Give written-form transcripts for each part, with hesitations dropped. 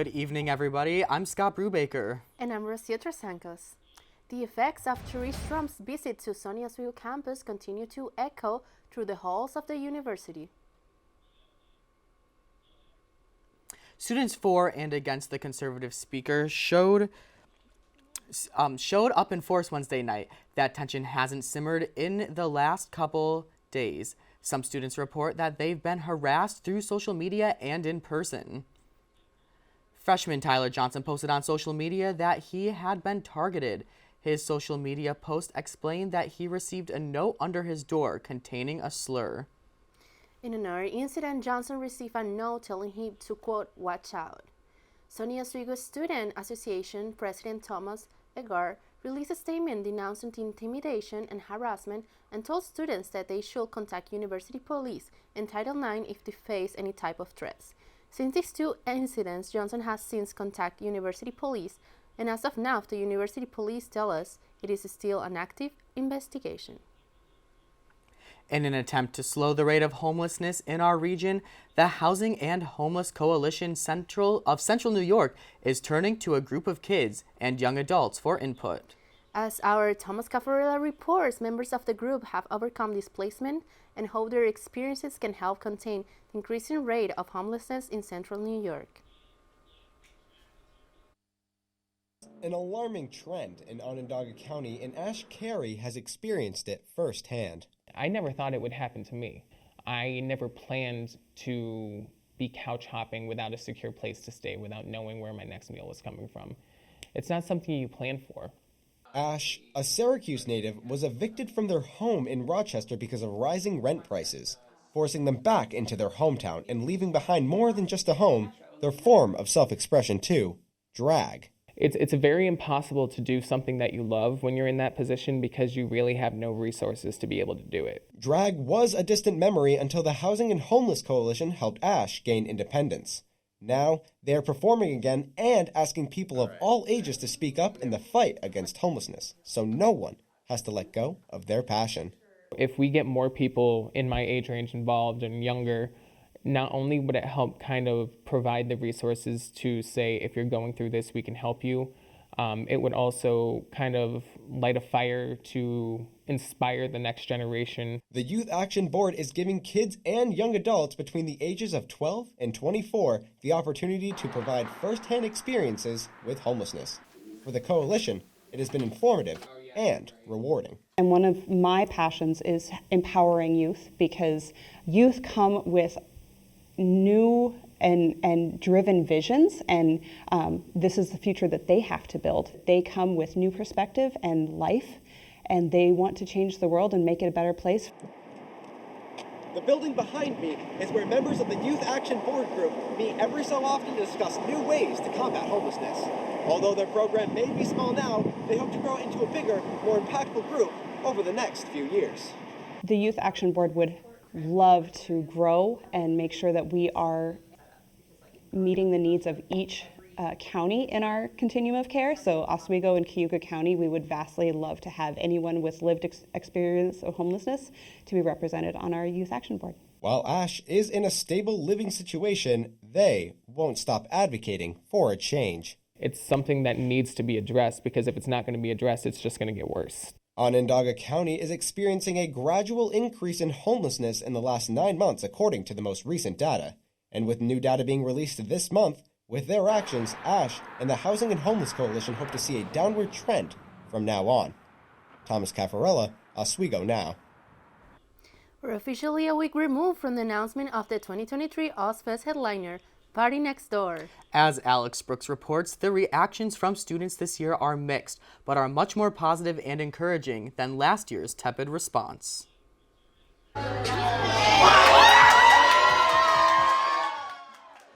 Good evening, everybody. I'm Scott Brubaker. And I'm Rocio Trasancos. The effects of tourist Trump's visit to sunny Oswego campus continue to echo through the halls of the university. Students for and against the conservative speaker showed up in force Wednesday night. That tension hasn't simmered in the last couple days. Some students report that they've been harassed through social media and in person. Freshman Tyler Johnson posted on social media that he had been targeted. His social media post explained that he received a note under his door containing a slur. In another incident, Johnson received a note telling him to, quote, watch out. Sunny Oswego Student Association President Thomas Egar released a statement denouncing the intimidation and harassment and told students that they should contact university police and Title IX if they face any type of threats. Since these two incidents, Johnson has since contacted university police, and as of now, the university police tell us it is still an active investigation. In an attempt to slow the rate of homelessness in our region, the Housing and Homeless Coalition of Central New York is turning to a group of kids and young adults for input. As our Thomas Caffarella reports, members of the group have overcome displacement and hope their experiences can help contain the increasing rate of homelessness in Central New York. An alarming trend in Onondaga County, and Ash Carey has experienced it firsthand. I never thought it would happen to me. I never planned to be couch hopping without a secure place to stay, without knowing where my next meal was coming from. It's not something you plan for. Ash, a Syracuse native, was evicted from their home in Rochester because of rising rent prices, forcing them back into their hometown and leaving behind more than just a home, their form of self-expression too, drag. It's very impossible to do something that you love when you're in that position because you really have no resources to be able to do it. Drag was a distant memory until the Housing and Homeless Coalition helped Ash gain independence. Now, they are performing again and asking people of all ages to speak up in the fight against homelessness, so no one has to let go of their passion. If we get more people in my age range involved and younger, not only would it help kind of provide the resources to say, if you're going through this, we can help you, it would also kind of light a fire to inspire the next generation. The Youth Action Board is giving kids and young adults between the ages of 12 and 24 the opportunity to provide first-hand experiences with homelessness. For the coalition, it has been informative and rewarding. And one of my passions is empowering youth, because youth come with new and driven visions, and this is the future that they have to build. They come with new perspective and life, and they want to change the world and make it a better place. The building behind me is where members of the Youth Action Board group meet every so often to discuss new ways to combat homelessness. Although their program may be small now, they hope to grow into a bigger, more impactful group over the next few years. The Youth Action Board would love to grow and make sure that we are meeting the needs of each county in our continuum of care. So Oswego and Cayuga County, we would vastly love to have anyone with lived experience of homelessness to be represented on our Youth Action Board. While Ash is in a stable living situation, they won't stop advocating for a change. It's something that needs to be addressed, because if it's not going to be addressed, it's just going to get worse. Onondaga County is experiencing a gradual increase in homelessness in the last 9 months, according to the most recent data. And with new data being released this month, with their actions, Ash and the Housing and Homeless Coalition hope to see a downward trend from now on. Thomas Caffarella, Oswego Now. We're officially a week removed from the announcement of the 2023 Ozfest headliner, Party Next Door. As Alex Brooks reports, the reactions from students this year are mixed, but are much more positive and encouraging than last year's tepid response.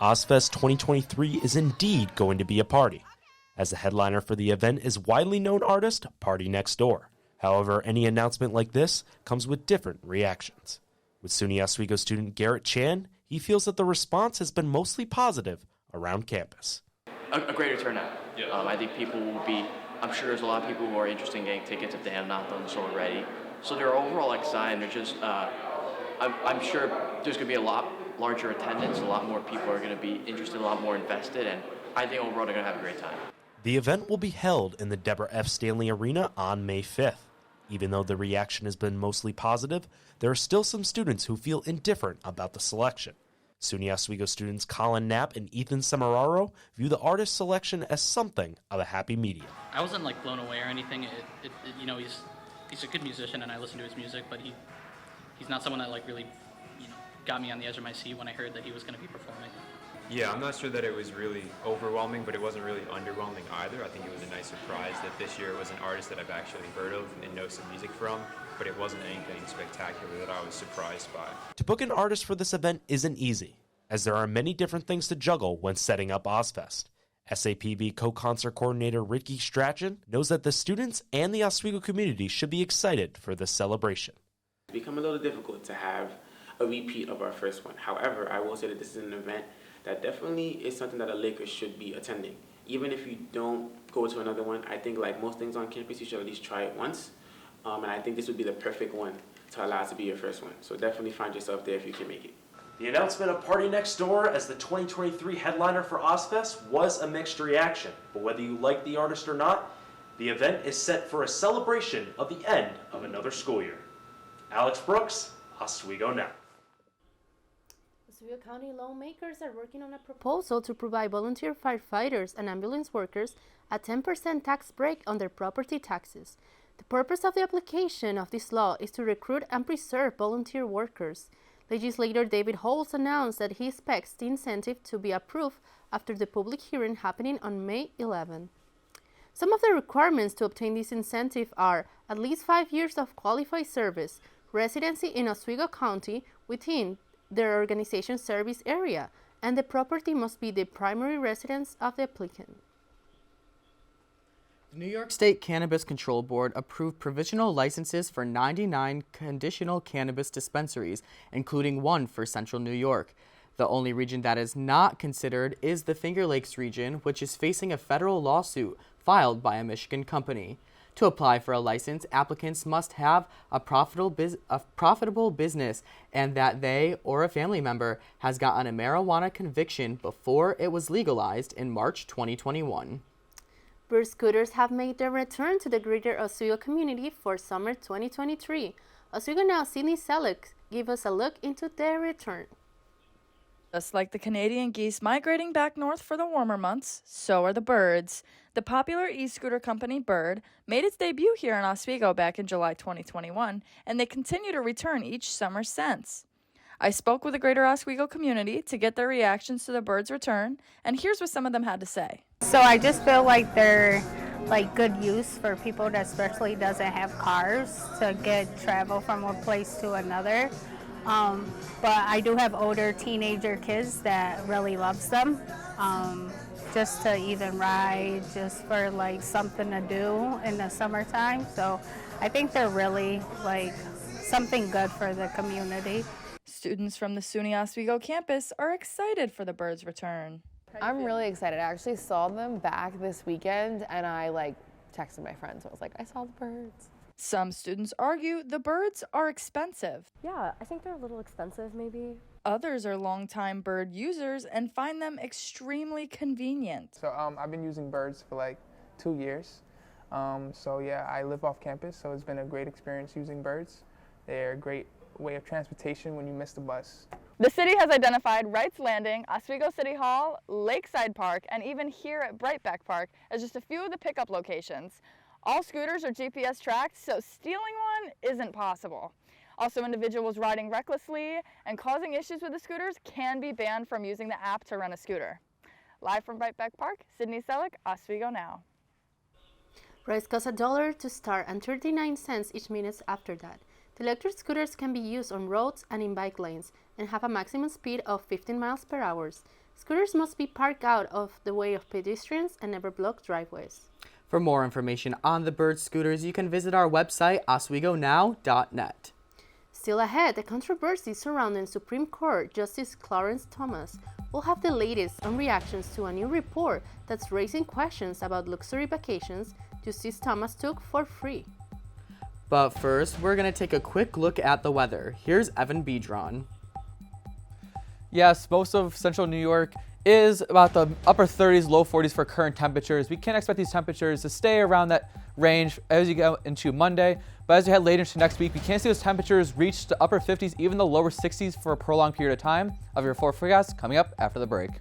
Ozfest 2023 is indeed going to be a party, as the headliner for the event is widely known artist Party Next Door. However, any announcement like this comes with different reactions. With SUNY Oswego student Garrett Chan, he feels that the response has been mostly positive around campus. A greater turnout. Yeah. I think people will be, I'm sure there's a lot of people who are interested in getting tickets if they have not done so already. So they're overall excited. They're just, I'm sure there's going to be a lot larger attendance. A lot more people are going to be interested, a lot more invested, and I think overall they're going to have a great time. The event will be held in the Deborah F. Stanley Arena on May 5th. Even though the reaction has been mostly positive, there are still some students who feel indifferent about the selection. SUNY Oswego students Colin Knapp and Ethan Semeraro view the artist selection as something of a happy medium. I wasn't like blown away or anything. He's a good musician and I listen to his music, but he's not someone that like really, got me on the edge of my seat when I heard that he was going to be performing. Yeah, I'm not sure that it was really overwhelming, but it wasn't really underwhelming either. I think it was a nice surprise that this year it was an artist that I've actually heard of and know some music from, but it wasn't anything spectacular that I was surprised by. To book an artist for this event isn't easy, as there are many different things to juggle when setting up Ozfest. SAPB co-concert coordinator Ricky Strachan knows that the students and the Oswego community should be excited for this celebration. It's become a little difficult to have a repeat of our first one. However, I will say that this is an event that definitely is something that a Laker should be attending. Even if you don't go to another one, I think like most things on campus, you should at least try it once. And I think this would be the perfect one to allow it to be your first one. So definitely find yourself there if you can make it. The announcement of Party Next Door as the 2023 headliner for Ozfest was a mixed reaction, but whether you like the artist or not, the event is set for a celebration of the end of another school year. Alex Brooks, Oswego Now. Oswego County lawmakers are working on a proposal to provide volunteer firefighters and ambulance workers a 10% tax break on their property taxes. The purpose of the application of this law is to recruit and preserve volunteer workers. Legislator David Holtz announced that he expects the incentive to be approved after the public hearing happening on May 11. Some of the requirements to obtain this incentive are at least 5 years of qualified service, residency in Oswego County within their organization service area, and the property must be the primary residence of the applicant. The New York State Cannabis Control Board approved provisional licenses for 99 conditional cannabis dispensaries, including one for Central New York. The only region that is not considered is the Finger Lakes region, which is facing a federal lawsuit filed by a Michigan company. To apply for a license, applicants must have a profitable business and that they or a family member has gotten a marijuana conviction before it was legalized in March 2021. Bird scooters have made their return to the greater Oswego community for summer 2023. Oswego Now Sydney Selleck give us a look into their return. Just like the Canadian geese migrating back north for the warmer months, so are the birds. The popular e-scooter company Bird made its debut here in Oswego back in July 2021, and they continue to return each summer since. I spoke with the greater Oswego community to get their reactions to the Bird's return, and here's what some of them had to say. So I just feel like they're like good use for people that especially doesn't have cars to travel from one place to another. But I do have older teenager kids that really loves them, just to even ride, just for like something to do in the summertime. So I think they're really like something good for the community. Students from the SUNY Oswego campus are excited for the Bird's return. I'm really excited. I actually saw them back this weekend and I texted my friends. I was like, I saw the birds. Some students argue the birds are expensive. Yeah, I think they're a little expensive maybe. Others are longtime Bird users and find them extremely convenient. So I've been using Birds for 2 years. So yeah, I live off campus, so it's been a great experience using Birds. They're a great way of transportation when you miss the bus. The city has identified Wright's Landing, Oswego City Hall, Lakeside Park, and even here at Brightback Park as just a few of the pickup locations. All scooters are GPS tracked, so stealing one isn't possible. Also, individuals riding recklessly and causing issues with the scooters can be banned from using the app to rent a scooter. Live from Brightback Park, Sydney Selleck, Oswego Now. Rides cost $1 to start and 39 cents each minute after that. The electric scooters can be used on roads and in bike lanes and have a maximum speed of 15 miles per hour. Scooters must be parked out of the way of pedestrians and never block driveways. For more information on the Bird scooters, you can visit our website, oswegonow.net. Still ahead, the controversy surrounding Supreme Court Justice Clarence Thomas will have the latest on reactions to a new report that's raising questions about luxury vacations Justice Thomas took for free. But first, we're going to take a quick look at the weather. Here's Evan Bedron. Yes, most of central New York is about the upper 30s, low 40s for current temperatures. We can expect these temperatures to stay around that range as you go into Monday. But as we head later into next week, we can see those temperatures reach the upper 50s, even the lower 60s for a prolonged period of time. Of your forecast coming up after the break.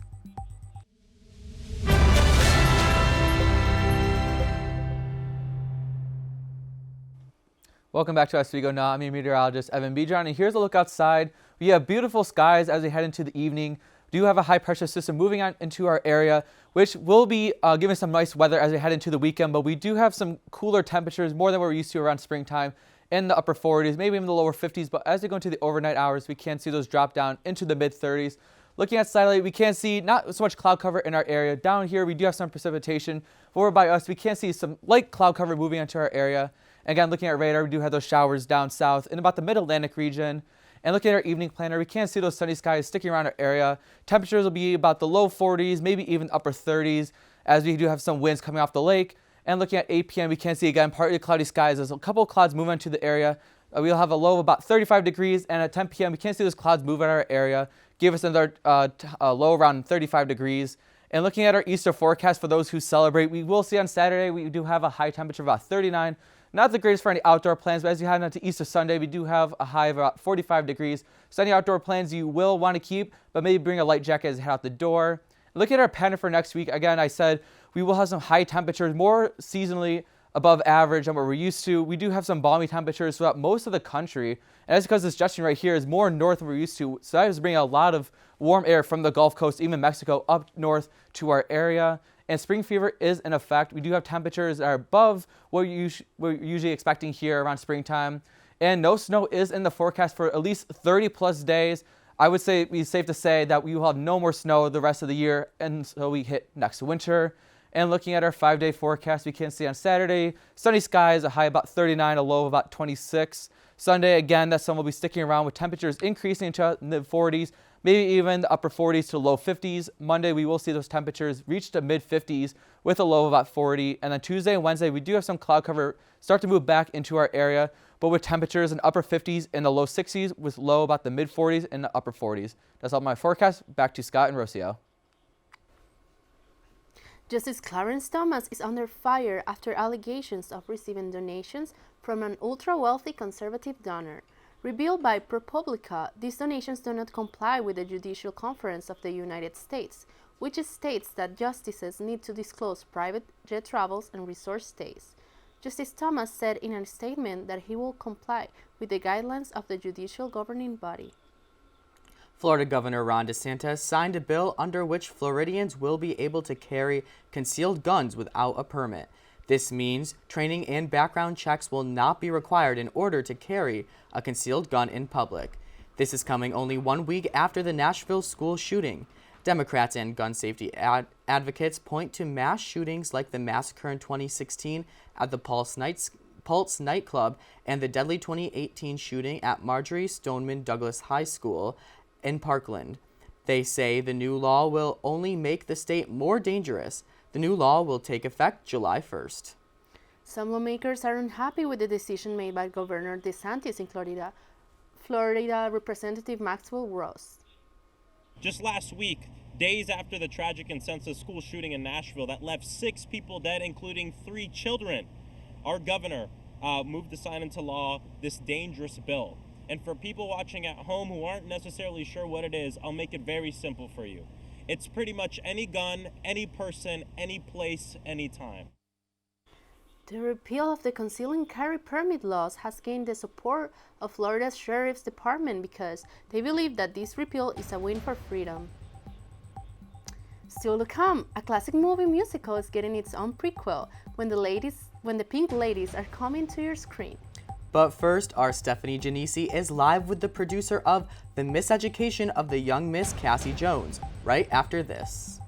Welcome back to Oswego Now. I'm your meteorologist, Evan Bijan, and here's a look outside. We have beautiful skies as we head into the evening. We do have a high pressure system moving on into our area, which will be giving some nice weather as we head into the weekend, but we do have some cooler temperatures, more than what we're used to around springtime, in the upper 40s, maybe even the lower 50s, but as we go into the overnight hours, we can see those drop down into the mid 30s. Looking at satellite, we can see not so much cloud cover in our area. Down here, we do have some precipitation. Over by us, we can see some light cloud cover moving into our area. Again, looking at radar, we do have those showers down south in about the mid-Atlantic region. And looking at our evening planner, we can see those sunny skies sticking around our area. Temperatures will be about the low 40s, maybe even upper 30s, as we do have some winds coming off the lake. And looking at 8 p.m., we can see, again, partly cloudy skies. There's a couple of clouds moving into the area. We'll have a low of about 35 degrees, and at 10 p.m., we can see those clouds move in our area, give us another low around 35 degrees. And looking at our Easter forecast for those who celebrate, we will see on Saturday, we do have a high temperature of about 39. Not the greatest for any outdoor plans, but as you head into Easter Sunday, we do have a high of about 45 degrees. So any outdoor plans you will want to keep, but maybe bring a light jacket as you head out the door. Look at our pattern for next week. Again, I said we will have some high temperatures, more seasonally above average than what we're used to. We do have some balmy temperatures throughout most of the country. And that's because this suggestion right here is more north than we're used to. So that is bringing a lot of warm air from the Gulf Coast, even Mexico, up north to our area. And spring fever is in effect. We do have temperatures that are above what we're usually expecting here around springtime. And no snow is in the forecast for at least 30 plus days. I would say it'd be safe to say that we will have no more snow the rest of the year until we hit next winter. And looking at our 5-day forecast, we can see on Saturday, sunny skies, a high about 39, a low of about 26. Sunday, again, that sun will be sticking around with temperatures increasing into the mid 40s, maybe even the upper 40s to low 50s. Monday, we will see those temperatures reach the mid 50s with a low of about 40. And then Tuesday and Wednesday, we do have some cloud cover start to move back into our area, but with temperatures in upper 50s and the low 60s with low about the mid 40s and the upper 40s. That's all my forecast. Back to Scott and Rocio. Justice Clarence Thomas is under fire after allegations of receiving donations from an ultra-wealthy conservative donor. Revealed by ProPublica, these donations do not comply with the Judicial Conference of the United States, which states that justices need to disclose private jet travels and resort stays. Justice Thomas said in a statement that he will comply with the guidelines of the judicial governing body. Florida Governor Ron DeSantis signed a bill under which Floridians will be able to carry concealed guns without a permit. This means training and background checks will not be required in order to carry a concealed gun in public. This is coming only 1 week after the Nashville school shooting. Democrats and gun safety advocates point to mass shootings like the massacre in 2016 at the Pulse nightclub and the deadly 2018 shooting at Marjorie Stoneman Douglas High School in Parkland. They say the new law will only make the state more dangerous. The new law will take effect July 1st. Some lawmakers are unhappy with the decision made by Governor DeSantis in Florida. Florida Representative Maxwell Ross. Just last week, days after the tragic and senseless school shooting in Nashville that left 6 people dead, including 3 children, our governor moved to sign into law this dangerous bill. And for people watching at home who aren't necessarily sure what it is, I'll make it very simple for you. It's pretty much any gun, any person, any place, anytime. The repeal of the concealed carry permit laws has gained the support of Florida's Sheriff's Department because they believe that this repeal is a win for freedom. Still to come, a classic movie musical is getting its own prequel when the Pink Ladies are coming to your screen. But first, our Stephanie Genesi is live with the producer of The Miseducation of the Young Miss Cassie Jones, right after this.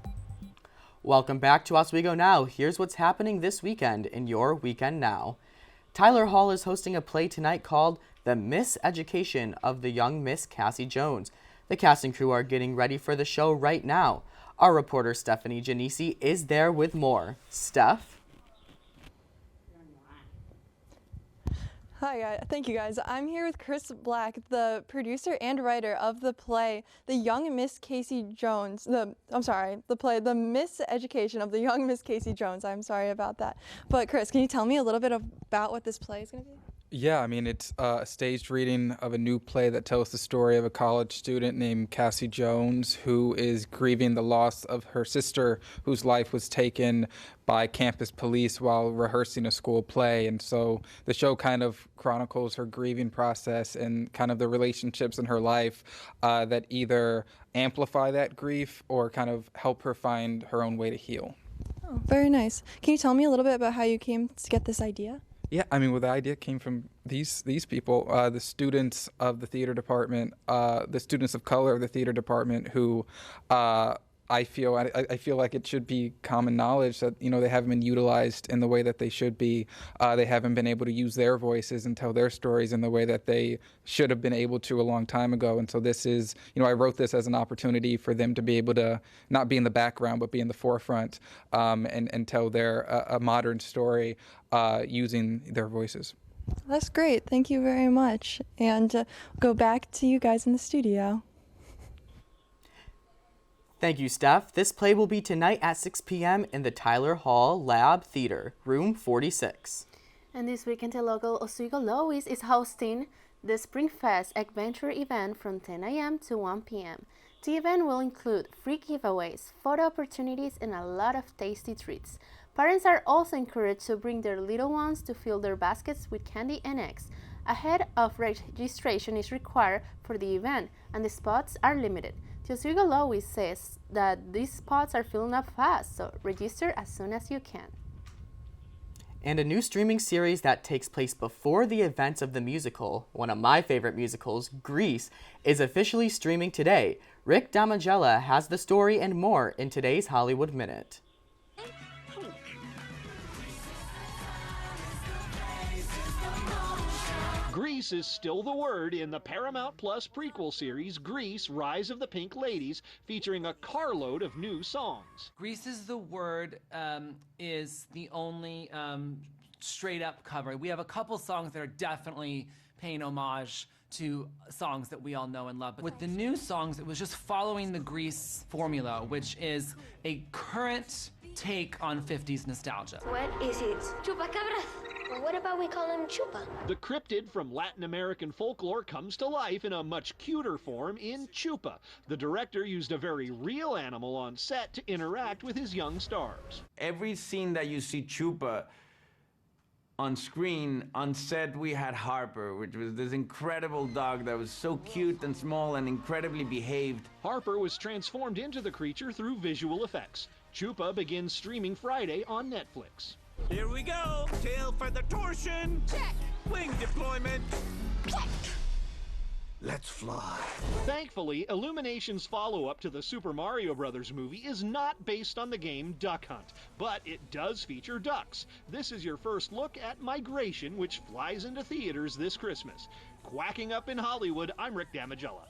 Welcome back to Oswego Now. Here's what's happening this weekend in your Weekend Now. Tyler Hall is hosting a play tonight called The Miseducation of the Young Miss Cassie Jones. The cast and crew are getting ready for the show right now. Our reporter Stephanie Genesi is there with more. Steph? Hi, thank you guys. I'm here with Chris Black, the producer and writer of the play, The Young Miss Casey Jones. The play, The Miseducation of the Young Miss Casey Jones. I'm sorry about that. But Chris, can you tell me a little bit about what this play is going to be? Yeah, I mean, it's a staged reading of a new play that tells the story of a college student named Cassie Jones who is grieving the loss of her sister whose life was taken by campus police while rehearsing a school play. And so the show kind of chronicles her grieving process and kind of the relationships in her life that either amplify that grief or kind of help her find her own way to heal. Oh, very nice. Can you tell me a little bit about how you came to get this idea? Yeah, I mean, well, the idea came from these people, the students of the theater department, the students of color of the theater department, who I feel like it should be common knowledge that they haven't been utilized in the way that they should be. They haven't been able to use their voices and tell their stories in the way that they should have been able to a long time ago. And so this is, I wrote this as an opportunity for them to be able to not be in the background but be in the forefront and tell a modern story using their voices. That's great. Thank you very much. And go back to you guys in the studio. Thank you, Steph. This play will be tonight at 6 p.m. in the Tyler Hall Lab Theater, room 46. And this weekend, the local Oswego Lois is hosting the Spring Fest Adventure event from 10 a.m. to 1 p.m. The event will include free giveaways, photo opportunities, and a lot of tasty treats. Parents are also encouraged to bring their little ones to fill their baskets with candy and eggs. Ahead of registration is required for the event, and the spots are limited. The Oswego Lois says that these spots are filling up fast, so register as soon as you can. And a new streaming series that takes place before the events of the musical, one of my favorite musicals, Grease, is officially streaming today. Rick Damagella has the story and more in today's Hollywood Minute. Grease is still the word in the Paramount Plus prequel series, Grease, Rise of the Pink Ladies, featuring a carload of new songs. Grease is the word is the only straight-up cover. We have a couple songs that are definitely paying homage to songs that we all know and love. But with the new songs, it was just following the Grease formula, which is a current take on 50s nostalgia. What is it? Chupacabras. Well, what about we call him Chupa? The cryptid from Latin American folklore comes to life in a much cuter form in Chupa. The director used a very real animal on set to interact with his young stars. Every scene that you see Chupa on screen, on set we had Harper, which was this incredible dog that was so cute and small and incredibly behaved. Harper was transformed into the creature through visual effects. Chupa begins streaming Friday on Netflix. Here we go. Tail for the torsion. Check. Wing deployment. Check. Let's fly. Thankfully, Illumination's follow-up to the Super Mario Bros. Movie is not based on the game Duck Hunt, but it does feature ducks. This is your first look at Migration, which flies into theaters this Christmas. Quacking up in Hollywood, I'm Rick Damagella.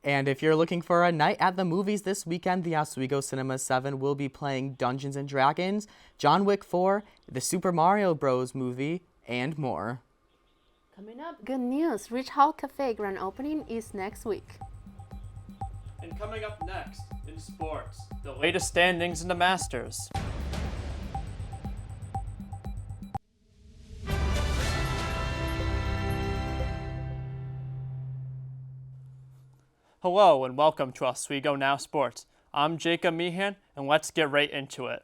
And if you're looking for a night at the movies this weekend, the Oswego Cinema 7 will be playing Dungeons & Dragons, John Wick 4, the Super Mario Bros. Movie, and more. Coming up, good news. Rich Hall Cafe grand opening is next week. And coming up next, in sports, the latest standings in the Masters. Hello and welcome to Oswego Now Sports. I'm Jacob Meehan and let's get right into it.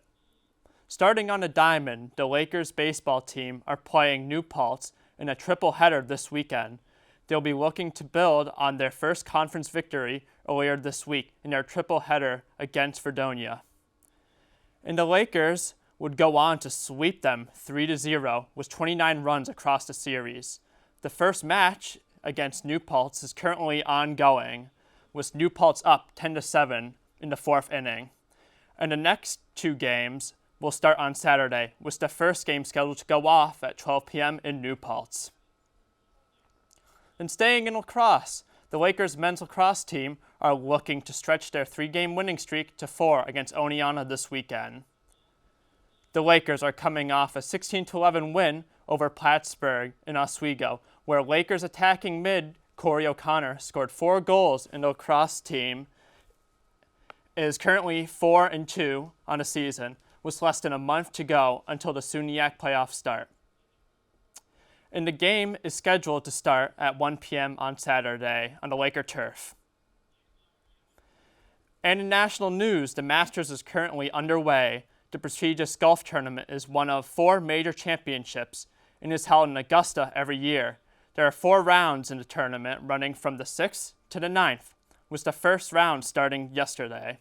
Starting on a diamond, the Lakers baseball team are playing New Paltz in a triple header this weekend. They'll be looking to build on their first conference victory earlier this week in their triple header against Fredonia. And the Lakers would go on to sweep them 3-0 with 29 runs across the series. The first match against New Paltz is currently ongoing, with New Paltz up 10-7 in the fourth inning. And the next two games will start on Saturday, with the first game scheduled to go off at 12 p.m. in New Paltz. And staying in lacrosse, the Lakers men's lacrosse team are looking to stretch their 3-game winning streak to 4 against Oneonta this weekend. The Lakers are coming off a 16-11 win over Plattsburgh in Oswego, where Lakers attacking mid Corey O'Connor scored 4 goals, and the lacrosse team is currently 4-2 on the season, with less than a month to go until the SUNYAC playoffs start. And the game is scheduled to start at 1 p.m. on Saturday on the Laker turf. And in national news, the Masters is currently underway. The prestigious golf tournament is one of 4 major championships and is held in Augusta every year. There are 4 rounds in the tournament, running from the 6th to the 9th, with the first round starting yesterday.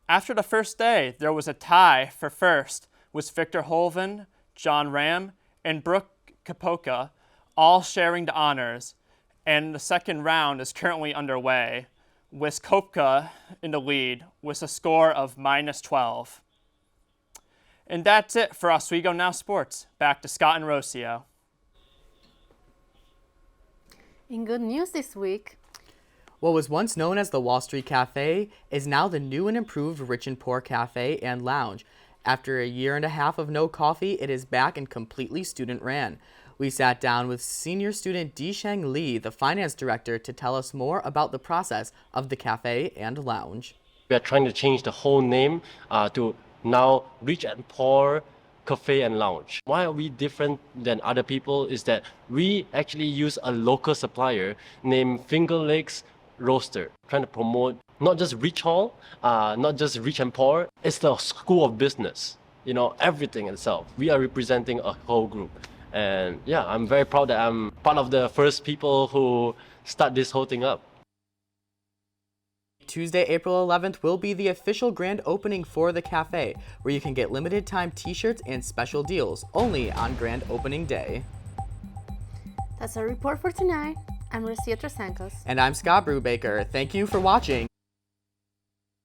After the first day, there was a tie for first, with Victor Hovland, John Ram, and Brooke Koepka all sharing the honors, and the second round is currently underway, with Koepka in the lead with a score of -12. And that's it for Oswego Now Sports. Back to Scott and Rocio. In good news this week, what was once known as the Wall Street Cafe is now the new and improved Rich and Poor Cafe and Lounge. After a year and a half of no coffee, it is back and completely student-ran. We sat down with senior student Disheng Lee, the finance director, to tell us more about the process of the cafe and lounge. We are trying to change the whole name to now Rich and Poor Cafe and Lounge. Why are we different than other people is that we actually use a local supplier named Finger Lakes Roaster, trying to promote not just Rich Hall, not just Rich and Poor, it's the school of business, everything itself. We are representing a whole group. And yeah, I'm very proud that I'm part of the first people who start this whole thing up. Tuesday, April 11th will be the official grand opening for the cafe, where you can get limited time t-shirts and special deals, only on grand opening day. That's our report for tonight. I'm Rocio Trasancos. And I'm Scott Brubaker. Thank you for watching.